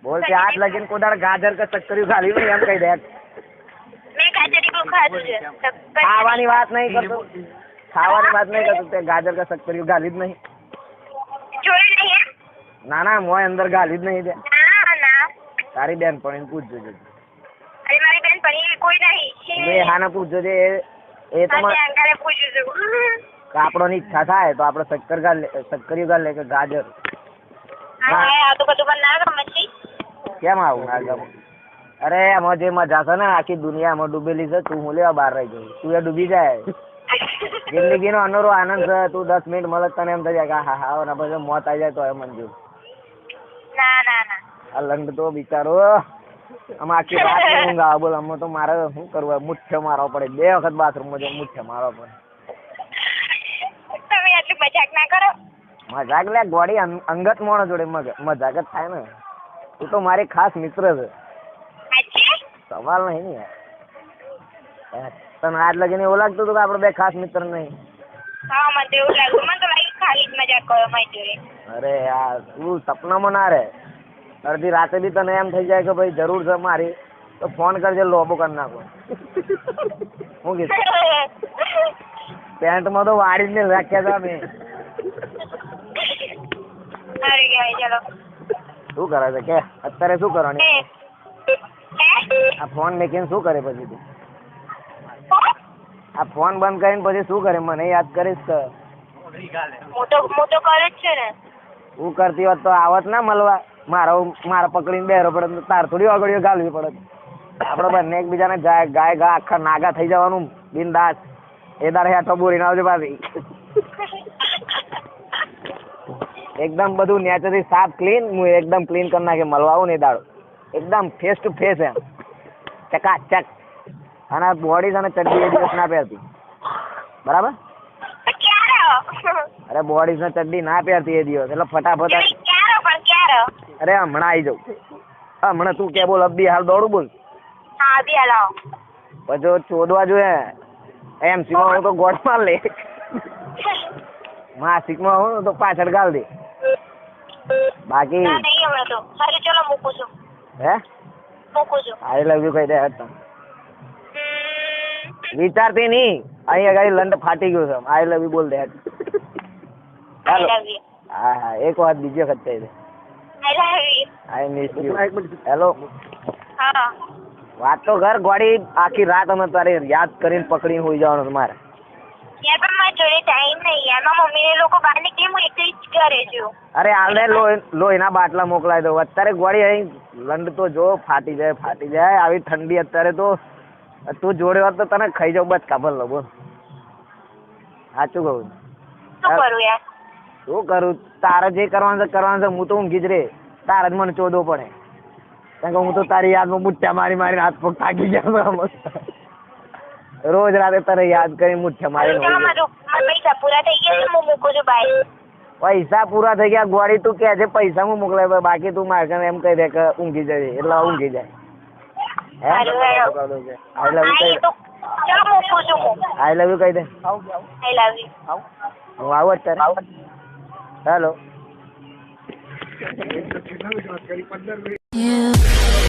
બોલ કે આજ લગીન કોદાળ ગાજર કે ચક્કરી ખાલી નહીં એમ કહી દે. મેં ગાજર ખાધું છે. ખાવાની વાત નહીં કરતો, ખાવાની વાત નહીં કરતો, તે ગાજર કે ચક્કરી ગાલી જ નહીં. જોયું નહીં? ના ના, મોય અંદર ગાલી જ નહીં. ના. તારી બેન પણ પૂછજો. અરે મારી બેન પણ કોઈ નહીં. એ હાને પૂછજો છે. એ તો પૂછ્યું છું. આપણોની ઈચ્છા થાય તો આપણે ચક્કરી ગાલ લે કે ગાજર. આ તો બધું પણ ના ગમે છે. કેમ આવું ના ગમે? અરે એમાં જે મજા છે ને આખી દુનિયા એમાં ડૂબેલી છે. તું હું લેવા બહાર રહી ગઈ? તું એ ડૂબી જાય. જિંદગીનો અનોરો આનંદ છે. તું 10 મિનિટ મળે તને એમ થઈ જાય કે હા હા ના પછી મોત આવી જાય તો એ મંજૂર. ના. આ લંડ તો બિચારો આમાં આખી રાત ઊંઘ આવે. બોલ આમાં તો મારે શું કરવું? મુઠ્ઠે મારવો પડે. 2 વખત બાથરૂમમાં જઈને મુઠ્ઠે મારવો પડે. તમે આટલી મજાક ના કરો. મજાક લે ગોળી અંગત મોણો જોડે મજાક જ થાય ને. તું તો મારી ખાસ મિત્ર છે. સવાલ નહીં ને યાર. તને આજ લગીને એવું લાગતું હતું કે આપણે 2 ખાસ મિત્ર નહીં? હા મને એવું લાગ્યું. મને તો લાગ્યું ખાલી જ મજાક કરો મારી જોડે. અરે યાર તું સપનામાં ના રહે. અડધી રાતે બી તને એમ થઈ જાય કે ભાઈ જરૂર છે મારી તો ફોન કરજે, લોબો કરી નાખો. હું કીધું પેન્ટમાં તો વાળી જ ને રાખ્યા હતા મેં. ચાલો શું કરે છે કે અત્યારે શું કરવાની? આ ફોન મેકીને શું કરે પછી તું? આ ફોન બંધ કરીને પછી શું કરે? મને યાદ કરીશ તો. હું તો કરે જ છે ને. હું કરતી હોત તો આવત ના મળવા. મારા પકડીને બેરો પડે તાર થોડી આગળીઓ ગાલવી પડે. આપડે બંને એકબીજાને ગાય ગા આખા નાગા થઈ જવાનું બિનદાસ. એ દાડે હેઠો બોરીને આવજો પાછી. એકદમ બધું નેચરલી સાફ ક્લીન. હું એકદમ ક્લીન કરી નાખે મળવા આવું ને એ દાડો એકદમ ફેસ ટુ ફેસ એમ ચકાચક. અને બોડી અને ચડ્ડી એ દિવસ ના પહેરતી બરાબર? અરે બોડી ને ચડ્ડી ના પહેરતી એ દિવસ એટલે ફટાફટ. અરે હમણાં આવી જાઉં. હમણાં તું કે બોલ અબ્બી હાલ દોડું બોલ. પછી ચોદવા જોઈએ. MC માં હું તો ગોળ માર લે. માસિક માં હું તો પાછળ ગાલ દે. બાકી ચલો મૂકું છું. હે આઈ લવ યુ કહી દે. વિચારતી નહીં. અહીં આગળ લંડ ફાટી ગયું છે. આઈ લવ યુ બોલ દે. ચાલો હા એક વાત બીજી વખત કહી દે. I miss you. હેલો વાત તો ઘર ગોળી આખી રાત અમે તારે યાદ કરીને પકડીને હોઈ જવાનું તમારે. અરે હાલે લોહીના બાટલા મોકલાઈ દો. અત્યારે ગોળી અહીં લંડ તો જો ફાટી જાય. આવી ઠંડી અત્યારે તો તું જોડે હોત તો તને ખાઈ જાવ બસ કાબર લો. બોલ સાચું કહું. શું કરું? તારે જે કરવાનું છે હું તો ઊંઘી જ રે. તારે જ મને ચોદવો પડે કારણ કે હું તો તારી યાદમાં મુઠ્ઠા મારી હાથ પગ થાકી ગયા. રોજ રાતે તારે યાદ કરી મુઠ્ઠા મારી. પૈસા પૂરા થઈ ગયા ગોળી તું કે છે પૈસા હું મોકલાય. બાકી તું મારે એમ કહી દે કે ઊંઘી જાય એટલે ઊંઘી જાય. આઈ લવ યુ કહી દે. હું આવું અત્યારે. હેલો